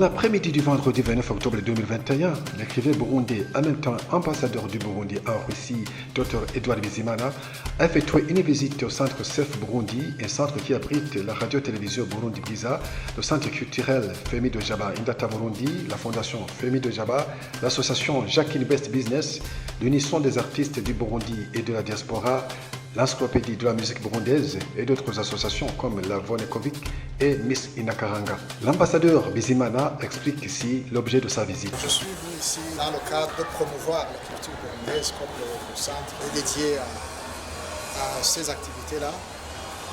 l'après-midi du vendredi 29 octobre 2021, l'écrivain burundais, en même temps ambassadeur du Burundi en Russie, Dr Edouard Bizimana, a effectué une visite au centre CEF Burundi, un centre qui abrite la radio-télévision Burundi Bwiza, le centre culturel Femi de Jaba Indata Burundi, la fondation Femi de Jaba, l'association Jacqueline Best Business, l'unisson des artistes du Burundi et de la diaspora, l'encyclopédie de la musique burundaise et d'autres associations comme la Vonekovic et Miss Inakaranga. L'ambassadeur Bizimana explique ici l'objet de sa visite. Je suis venu ici dans le cadre de promouvoir la culture burundaise comme le centre est dédié à ces activités-là.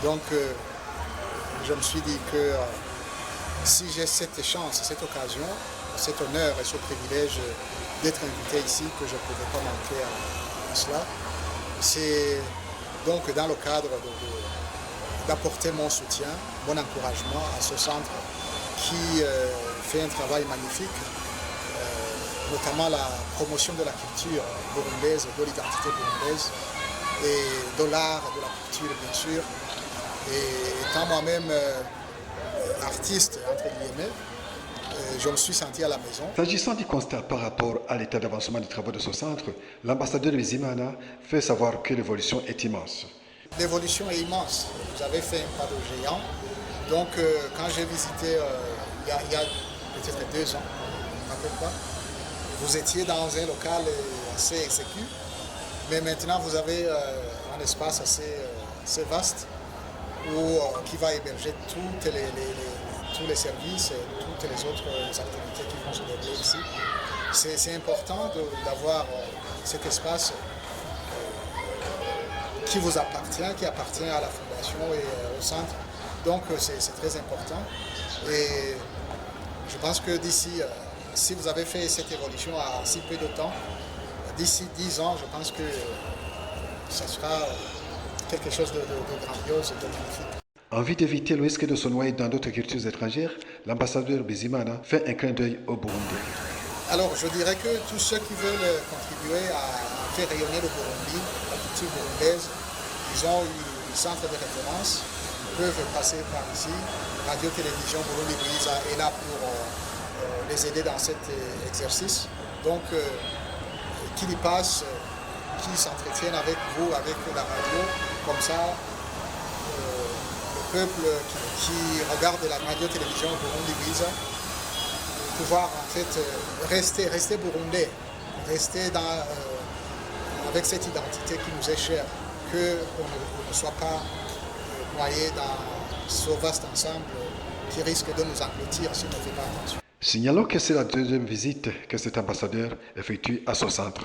Donc je me suis dit que si j'ai cette chance, cette occasion, cet honneur et ce privilège d'être invité ici, que je ne pouvais pas manquer à cela. C'est donc dans le cadre d'apporter mon soutien, mon encouragement à ce centre qui fait un travail magnifique, notamment la promotion de la culture burundaise, de l'identité burundaise et de l'art, de la culture bien sûr. Et étant moi-même artiste, entre guillemets, je me suis senti à la maison. S'agissant du constat par rapport à l'état d'avancement des travaux de ce centre, l'ambassadeur Bizimana fait savoir que l'évolution est immense. L'évolution est immense. Vous avez fait un pas de géant. Donc, quand j'ai visité il y a peut-être 2 ans, à peu près, vous étiez dans un local assez exécu, mais maintenant vous avez un espace assez vaste qui va héberger tous les services et toutes les autres activités qui vont se dérouler ici. C'est important d'avoir cet espace qui vous appartient, qui appartient à la fondation et au centre. Donc c'est très important. Et je pense que d'ici, si vous avez fait cette évolution à si peu de temps, d'ici 10 ans, je pense que ça sera quelque chose de grandiose et de magnifique. En vue d'éviter le risque de se noyer dans d'autres cultures étrangères, l'ambassadeur Bizimana fait un clin d'œil au Burundi. Alors je dirais que tous ceux qui veulent contribuer à faire rayonner le Burundi, la culture burundaise, ils ont un centre de référence, peuvent passer par ici. Radio-Télévision Burundi Bwiza est là pour les aider dans cet exercice. Donc qu'ils y passent, qu'ils s'entretiennent avec vous, avec la radio, comme ça le peuple qui regarde la radio-télévision Burundi Bwiza pouvoir en fait rester burundais, rester avec cette identité qui nous est chère, qu'on ne soit pas noyé dans ce vaste ensemble qui risque de nous engloutir si on ne fait pas attention. Signalons que c'est la 2e visite que cet ambassadeur effectue à ce centre.